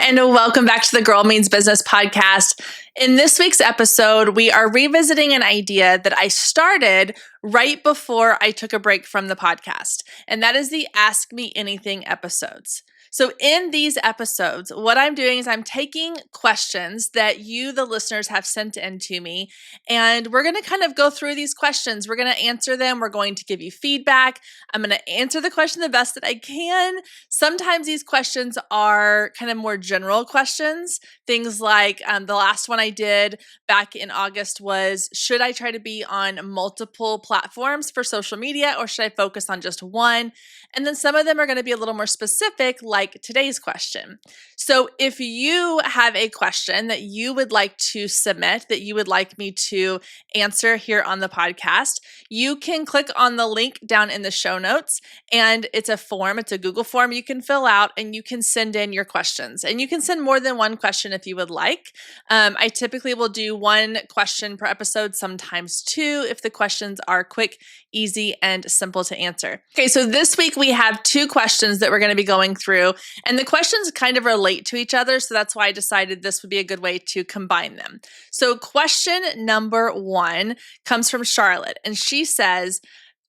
and welcome back to the Girl Means Business podcast. In this week's episode, we are revisiting an idea that I started right before I took a break from the podcast, and that is the Ask Me Anything episodes. So in these episodes, what I'm doing is I'm taking questions that you, the listeners, have sent in to me, and we're going to kind of go through these questions. We're going to answer them. We're going to give you feedback. I'm going to answer the question the best that I can. Sometimes these questions are kind of more general questions. Things like the last one I did back in August was, should I try to be on multiple platforms for social media or should I focus on just one? And then some of them are going to be a little more specific, like today's question. So if you have a question that you would like to submit, that you would like me to answer here on the podcast, you can click on the link down in the show notes, and it's a form. It's a Google form you can fill out, and you can send in your questions. And you can send more than one question if you would like. I typically will do one question per episode, sometimes two, if the questions are quick, easy, and simple to answer. Okay, so this week we have two questions that we're going to be going through, and the questions kind of relate to each other, so that's why I decided this would be a good way to combine them. So question number one comes from Charlotte, and she says,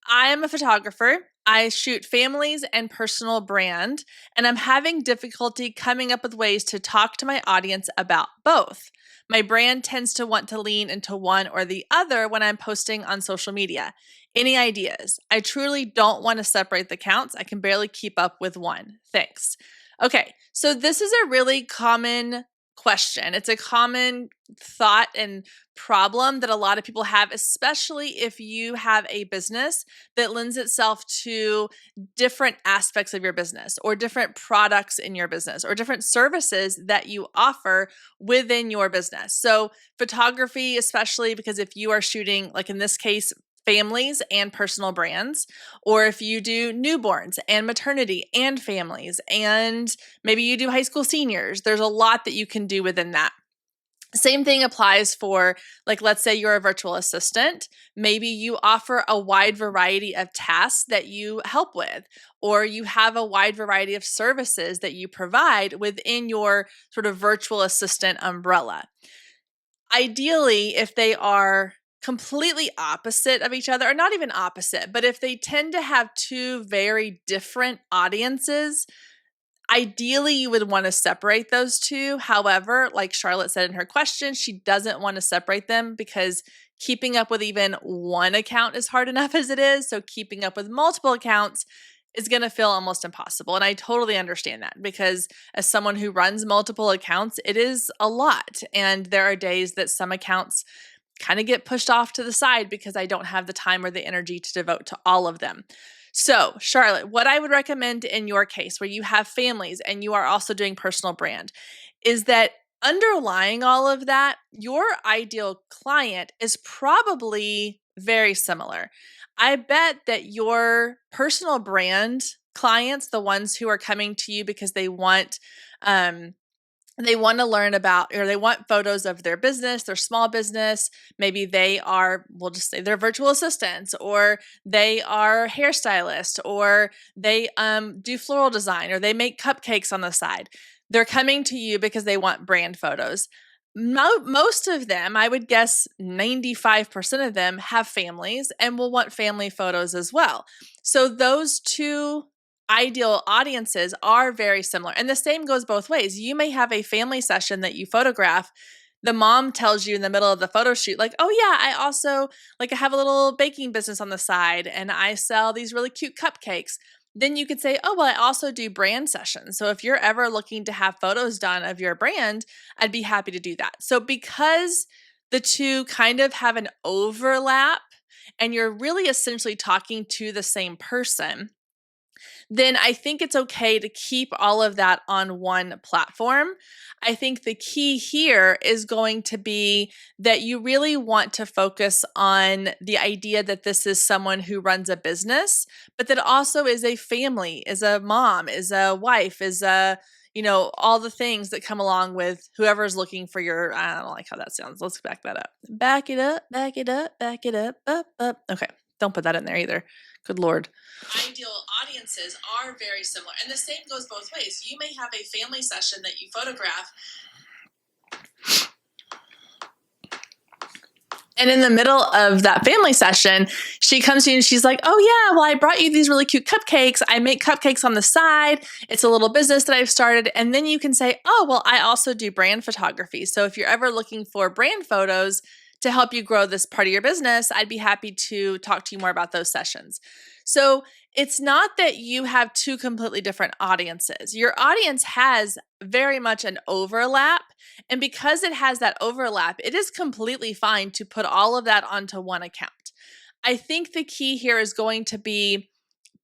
I am a photographer. I shoot families and personal brand, and I'm having difficulty coming up with ways to talk to my audience about both. My brand tends to want to lean into one or the other when I'm posting on social media. Any ideas? I truly don't want to separate the accounts. I can barely keep up with one. Thanks. Okay, so this is a really common question. It's a common thought and problem that a lot of people have, especially if you have a business that lends itself to different aspects of your business or different products in your business or different services that you offer within your business. So photography, especially because if you are shooting, like in this case, families and personal brands, or if you do newborns and maternity and families, and maybe you do high school seniors, there's a lot that you can do within that. Same thing applies for, like, let's say you're a virtual assistant. Maybe you offer a wide variety of tasks that you help with, or you have a wide variety of services that you provide within your sort of virtual assistant umbrella. Ideally, if they are completely opposite of each other, or not even opposite, but if they tend to have two very different audiences, ideally you would want to separate those two. However, like Charlotte said in her question, she doesn't want to separate them because keeping up with even one account is hard enough as it is. So keeping up with multiple accounts is going to feel almost impossible. And I totally understand that because as someone who runs multiple accounts, it is a lot. And there are days that some accounts kind of get pushed off to the side because I don't have the time or the energy to devote to all of them. So, Charlotte, what I would recommend in your case where you have families and you are also doing personal brand is that underlying all of that, your ideal client is probably very similar. I bet that your personal brand clients, the ones who are coming to you because they want to learn about, or they want photos of their business, their small business. Maybe they are, we'll just say they're virtual assistants, or they are hairstylists, or they do floral design, or they make cupcakes on the side. They're coming to you because they want brand photos. Most of them, I would guess 95% of them have families and will want family photos as well. So those two ideal audiences are very similar. And the same goes both ways. You may have a family session that you photograph. The mom tells you in the middle of the photo shoot, like, oh yeah, I also I have a little baking business on the side and I sell these really cute cupcakes. Then you could say, oh, well, I also do brand sessions. So if you're ever looking to have photos done of your brand, I'd be happy to do that. So because the two kind of have an overlap and you're really essentially talking to the same person, then I think it's okay to keep all of that on one platform. I think the key here is going to be that you really want to focus on the idea that this is someone who runs a business, but that also is a family, is a mom, is a wife, is all the things that come along with whoever's looking for your, I don't like how that sounds. Let's back that up. Back it up, back it up, back it up, up. Okay. Don't put that in there either Good Lord. Ideal audiences are very similar. And the same goes both ways. You may have a family session that you photograph, and in the middle of that family session, she comes to you and she's like, oh yeah, well, I brought you these really cute cupcakes. I make cupcakes on the side. It's a little business that I've started. And then you can say, oh, well, I also do brand photography. So if you're ever looking for brand photos to help you grow this part of your business, I'd be happy to talk to you more about those sessions. So it's not that you have two completely different audiences. Your audience has very much an overlap. And because it has that overlap, it is completely fine to put all of that onto one account. I think the key here is going to be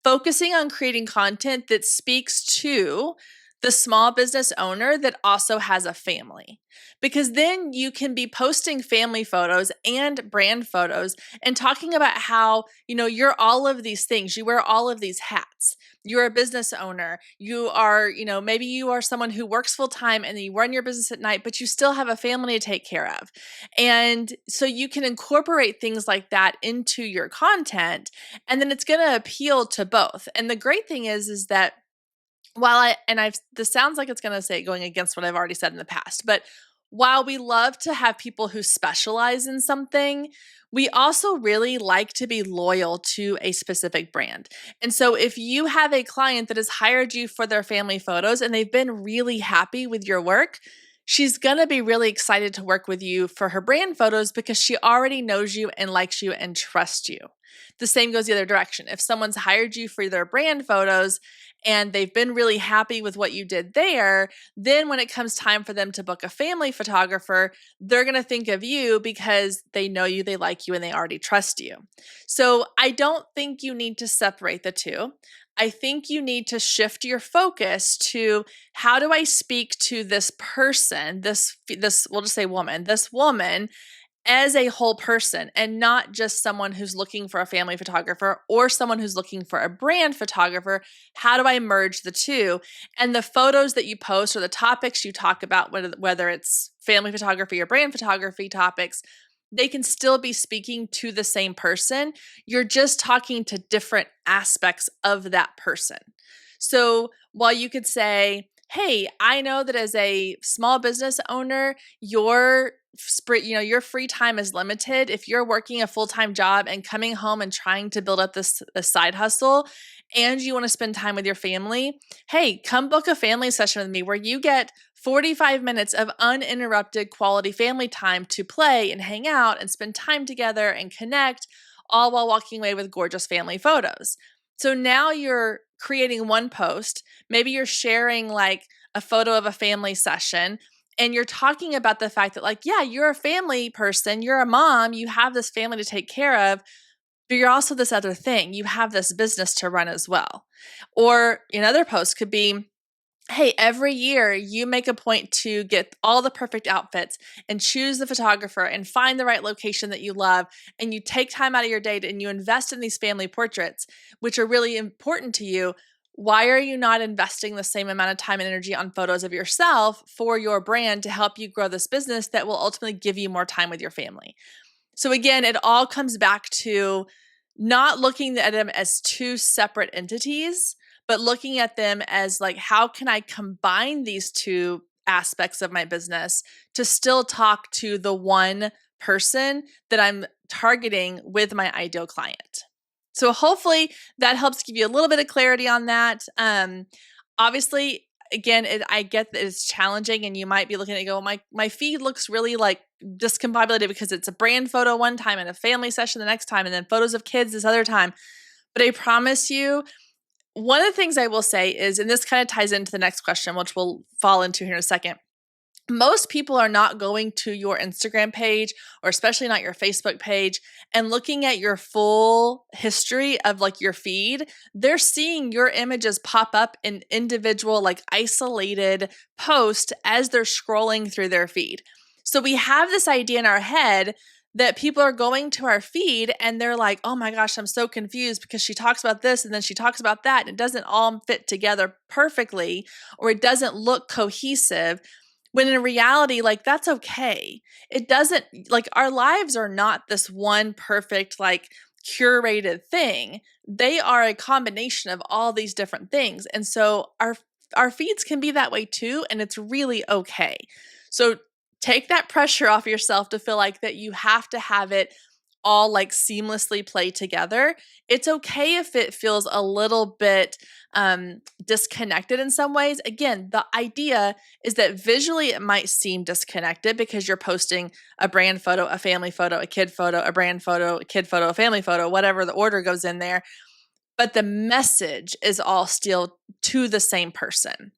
focusing on creating content that speaks to the small business owner that also has a family. Because then you can be posting family photos and brand photos and talking about how, you're all of these things. You wear all of these hats. You're a business owner. You are, maybe you are someone who works full time and you run your business at night, but you still have a family to take care of. And so you can incorporate things like that into your content, and then it's going to appeal to both. And the great thing is that this sounds like it's going to say going against what I've already said in the past, but while we love to have people who specialize in something, we also really like to be loyal to a specific brand. And so if you have a client that has hired you for their family photos and they've been really happy with your work, she's going to be really excited to work with you for her brand photos because she already knows you and likes you and trusts you. The same goes the other direction. If someone's hired you for their brand photos and they've been really happy with what you did there, then when it comes time for them to book a family photographer, they're going to think of you because they know you, they like you, and they already trust you. So I don't think you need to separate the two. I think you need to shift your focus to how do I speak to this person, this we'll just say woman, this woman as a whole person, and not just someone who's looking for a family photographer or someone who's looking for a brand photographer. How do I merge the two? And the photos that you post or the topics you talk about, whether it's family photography or brand photography topics, they can still be speaking to the same person. You're just talking to different aspects of that person. So while you could say, hey, I know that as a small business owner, your free time is limited. If you're working a full-time job and coming home and trying to build up this side hustle and you want to spend time with your family, hey, come book a family session with me where you get 45 minutes of uninterrupted quality family time to play and hang out and spend time together and connect, all while walking away with gorgeous family photos. So now you're creating one post. Maybe you're sharing like a photo of a family session, and you're talking about the fact that yeah, you're a family person, you're a mom, you have this family to take care of, but you're also this other thing. You have this business to run as well. Or another post could be, hey, every year you make a point to get all the perfect outfits and choose the photographer and find the right location that you love. And you take time out of your day and you invest in these family portraits, which are really important to you. Why are you not investing the same amount of time and energy on photos of yourself for your brand to help you grow this business that will ultimately give you more time with your family? So again, it all comes back to not looking at them as two separate entities, but looking at them as how can I combine these two aspects of my business to still talk to the one person that I'm targeting with my ideal client. So hopefully that helps give you a little bit of clarity on that. Obviously, again, I get that it's challenging and you might be looking at it and go, my feed looks really discombobulated because it's a brand photo one time and a family session the next time and then photos of kids this other time. But I promise you, one of the things I will say is, and this kind of ties into the next question, which we'll fall into here in a second. Most people are not going to your Instagram page, or especially not your Facebook page, and looking at your full history of your feed. They're seeing your images pop up in individual, isolated posts as they're scrolling through their feed. So we have this idea in our head that people are going to our feed and they're like, oh my gosh, I'm so confused because she talks about this and then she talks about that and it doesn't all fit together perfectly, or it doesn't look cohesive. When in reality, that's okay. It doesn't, our lives are not this one perfect, curated thing. They are a combination of all these different things. And so our feeds can be that way too, and it's really okay. So take that pressure off yourself to feel like that you have to have it all like seamlessly play together. It's okay if it feels a little bit disconnected in some ways. Again, the idea is that visually it might seem disconnected because you're posting a brand photo, a family photo, a kid photo, a brand photo, a kid photo, a family photo, whatever the order goes in there. But the message is all still to the same person.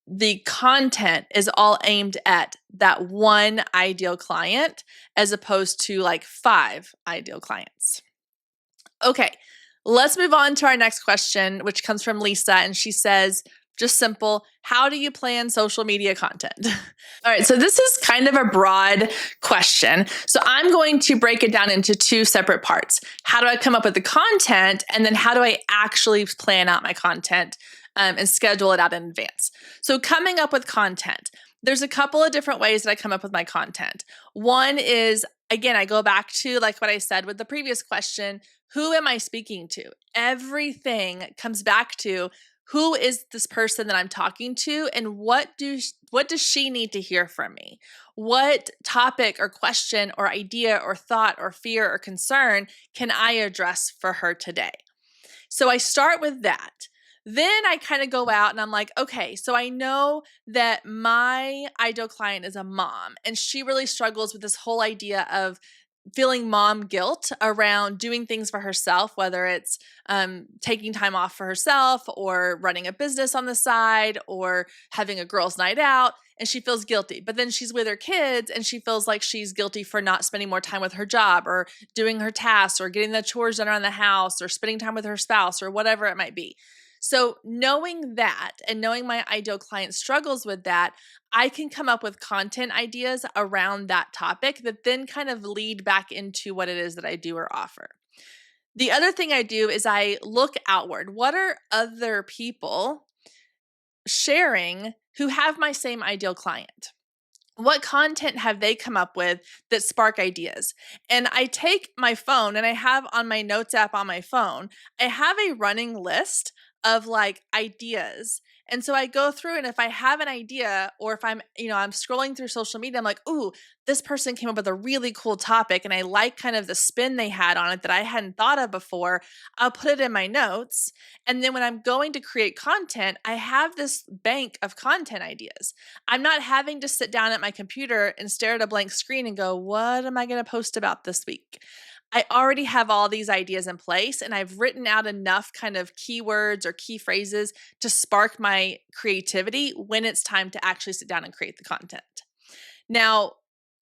The content is all aimed at that one ideal client as opposed to like 5 ideal clients. Okay, let's move on to our next question, which comes from Lisa. And she says, just simple, how do you plan social media content? All right, so this is kind of a broad question. So I'm going to break it down into 2 separate parts. How do I come up with the content? And then how do I actually plan out my content and schedule it out in advance? So coming up with content, there's a couple of different ways that I come up with my content. One is, again, I go back to like what I said with the previous question, who am I speaking to? Everything comes back to who is this person that I'm talking to and what does she need to hear from me? What topic or question or idea or thought or fear or concern can I address for her today? So I start with that. Then I kind of go out and I'm like, okay, so I know that my ideal client is a mom and she really struggles with this whole idea of feeling mom guilt around doing things for herself, whether it's taking time off for herself or running a business on the side or having a girls' night out. And she feels guilty. But then she's with her kids and she feels like she's guilty for not spending more time with her job or doing her tasks or getting the chores done around the house or spending time with her spouse or whatever it might be. So knowing that and knowing my ideal client struggles with that, I can come up with content ideas around that topic that then kind of lead back into what it is that I do or offer. The other thing I do is I look outward. What are other people sharing who have my same ideal client? What content have they come up with that spark ideas? And I take my phone and I have on my notes app on my phone, I have a running list of like ideas. And so I go through and if I have an idea or if I'm scrolling through social media, I'm like, ooh, this person came up with a really cool topic and I like kind of the spin they had on it that I hadn't thought of before. I'll put it in my notes. And then when I'm going to create content, I have this bank of content ideas. I'm not having to sit down at my computer and stare at a blank screen and go, what am I going to post about this week? I already have all these ideas in place and I've written out enough kind of keywords or key phrases to spark my creativity when it's time to actually sit down and create the content. Now,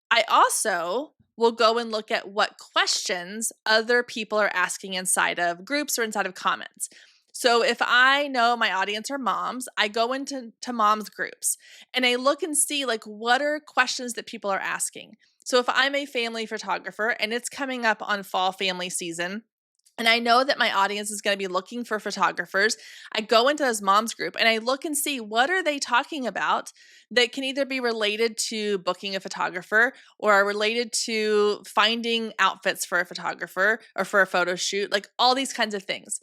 I also will go and look at what questions other people are asking inside of groups or inside of comments. So if I know my audience are moms, I go into moms groups and I look and see like what are questions that people are asking. So if I'm a family photographer and it's coming up on fall family season, and I know that my audience is going to be looking for photographers, I go into this moms group and I look and see what are they talking about that can either be related to booking a photographer or are related to finding outfits for a photographer or for a photo shoot, like all these kinds of things.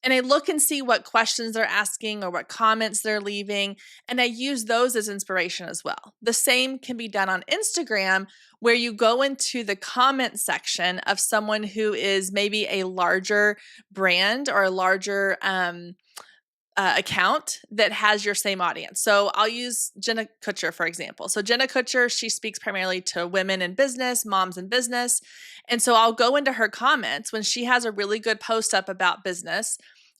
And I look and see what questions they're asking or what comments they're leaving, and I use those as inspiration as well. The same can be done on Instagram, where you go into the comment section of someone who is maybe a larger brand or a larger account that has your same audience. So I'll use Jenna Kutcher, for example. So Jenna Kutcher, she speaks primarily to women in business, moms in business. And so I'll go into her comments when she has a really good post up about business.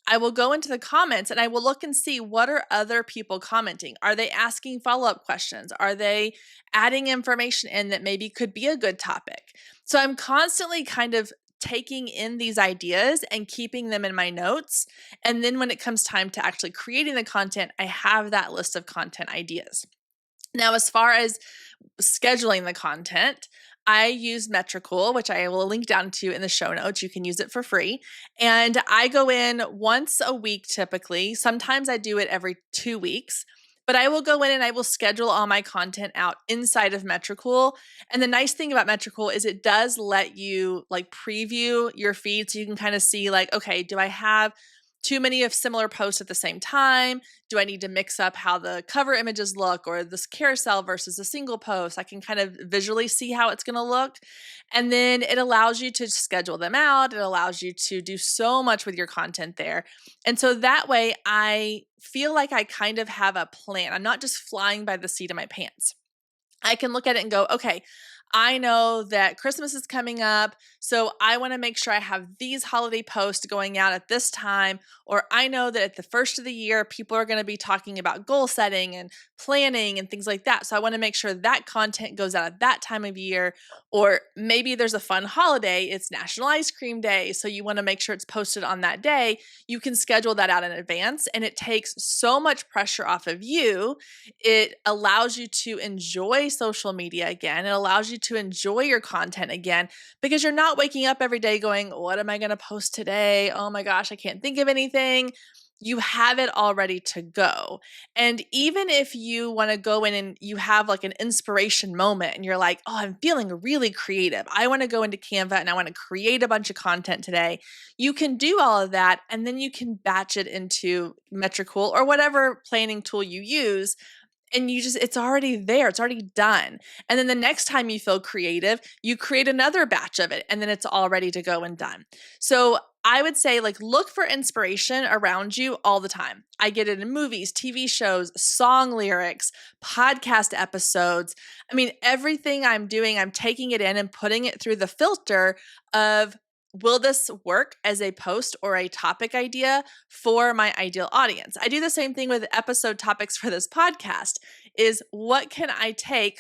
I will go into the comments and I will look and see what are other people commenting. Are they asking follow-up questions? Are they adding information in that maybe could be a good topic? So I'm constantly kind of taking in these ideas and keeping them in my notes. And then when it comes time to actually creating the content, I have that list of content ideas. Now, as far as scheduling the content, I use Metricool, which I will link down to in the show notes. You can use it for free. And I go in once a week typically. Sometimes I do it every 2 weeks. But I will go in and I will schedule all my content out inside of Metricool. And the nice thing about Metricool is it does let you like preview your feed so you can kind of see like, okay, do I have too many of similar posts at the same time? Do I need to mix up how the cover images look or this carousel versus a single post? I can kind of visually see how it's going to look. And then it allows you to schedule them out. It allows you to do so much with your content there. And so that way I feel like I kind of have a plan. I'm not just flying by the seat of my pants. I can look at it and go, okay, I know that Christmas is coming up, so I want to make sure I have these holiday posts going out at this time. Or I know that at the first of the year, people are going to be talking about goal setting and planning and things like that. So I want to make sure that content goes out at that time of year. Or maybe there's a fun holiday, it's National Ice Cream Day, so you want to make sure it's posted on that day. You can schedule that out in advance, and it takes so much pressure off of you. It allows you to enjoy social media again. It allows you to enjoy your content again because you're not waking up every day going, what am I going to post today? Oh my gosh, I can't think of anything. You have it all ready to go. And even if you want to go in and you have like an inspiration moment and you're like, oh, I'm feeling really creative. I want to go into Canva and I want to create a bunch of content today. You can do all of that and then you can batch it into Metricool or whatever planning tool you use. And it's already there. It's already done. And then the next time you feel creative, you create another batch of it and then it's all ready to go and done. So I would say like look for inspiration around you all the time. I get it in movies, TV shows, song lyrics, podcast episodes. I mean, everything I'm doing, I'm taking it in and putting it through the filter of, will this work as a post or a topic idea for my ideal audience? I do the same thing with episode topics for this podcast is what can I take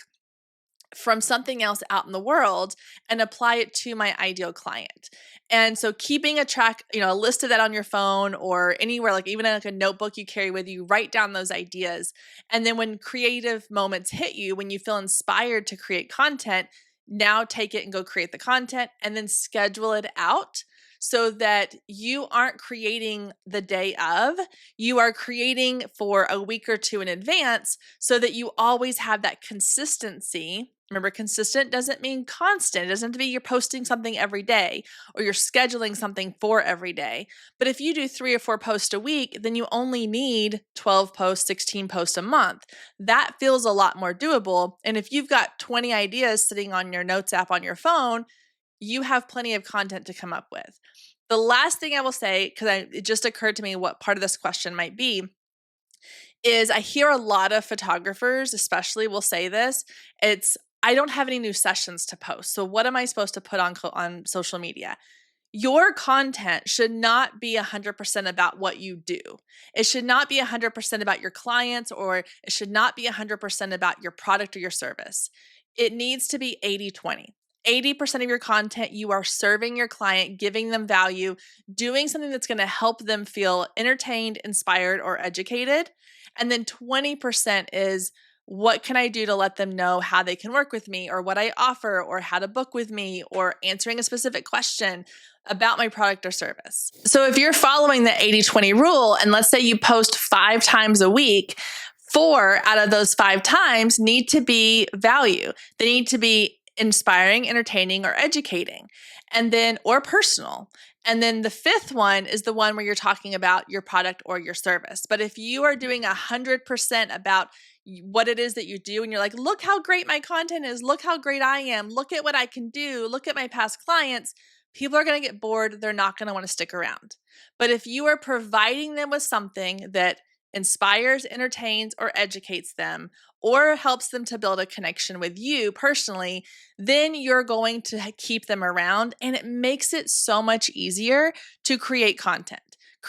from something else out in the world and apply it to my ideal client? And so keeping a track, a list of that on your phone or anywhere, like even in like a notebook you carry with you, write down those ideas. And then when creative moments hit you, when you feel inspired to create content, now take it and go create the content and then schedule it out so that you aren't creating the day of, you are creating for a week or two in advance so that you always have that consistency. Remember, consistent doesn't mean constant. It doesn't have to be you're posting something every day or you're scheduling something for every day. But if you do 3 or 4 posts a week, then you only need 12 posts, 16 posts a month. That feels a lot more doable. And if you've got 20 ideas sitting on your notes app on your phone, you have plenty of content to come up with. The last thing I will say, because it just occurred to me what part of this question might be, is I hear a lot of photographers, especially, will say this. I don't have any new sessions to post. So what am I supposed to put on social media? Your content should not be 100% about what you do. It should not be 100% about your clients, or it should not be 100% about your product or your service. It needs to be 80-20. 80% of your content, you are serving your client, giving them value, doing something that's going to help them feel entertained, inspired, or educated. And then 20% is, what can I do to let them know how they can work with me or what I offer or how to book with me or answering a specific question about my product or service. So if you're following the 80-20 rule, and let's say you post 5 times a week, 4 out of those 5 times need to be value. They need to be inspiring, entertaining, or educating, and then, or personal. And then the 5th one is the one where you're talking about your product or your service. But if you are doing 100% about what it is that you do, and you're like, look how great my content is, look how great I am, look at what I can do, look at my past clients, people are going to get bored. They're not going to want to stick around. But if you are providing them with something that inspires, entertains, or educates them, or helps them to build a connection with you personally, then you're going to keep them around, and it makes it so much easier to create content.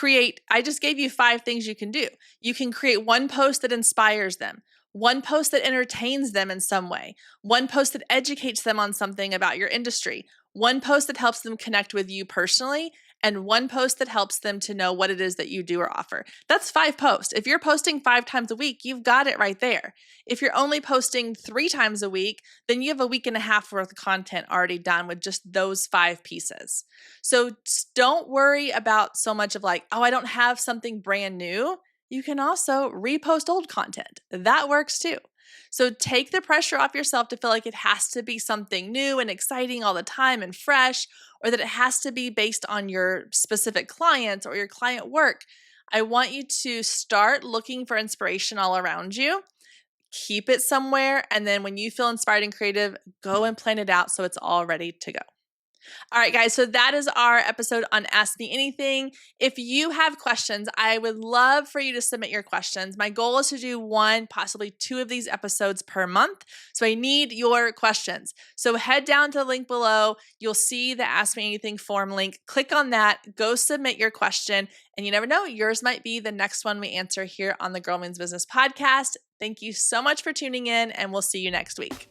I just gave you 5 things you can do. You can create one post that inspires them, one post that entertains them in some way, one post that educates them on something about your industry, one post that helps them connect with you personally, and one post that helps them to know what it is that you do or offer. That's 5 posts. If you're posting 5 times a week, you've got it right there. If you're only posting 3 times a week, then you have a week and a half worth of content already done with just those 5 pieces. So don't worry about so much of like, oh, I don't have something brand new. You can also repost old content. That works too. So take the pressure off yourself to feel like it has to be something new and exciting all the time and fresh, or that it has to be based on your specific clients or your client work. I want you to start looking for inspiration all around you. Keep it somewhere. And then when you feel inspired and creative, go and plan it out so it's all ready to go. All right, guys. So that is our episode on Ask Me Anything. If you have questions, I would love for you to submit your questions. My goal is to do 1, possibly 2 of these episodes per month. So I need your questions. So head down to the link below. You'll see the Ask Me Anything form link. Click on that. Go submit your question. And you never know, yours might be the next one we answer here on the Girl Means Business podcast. Thank you so much for tuning in, and we'll see you next week.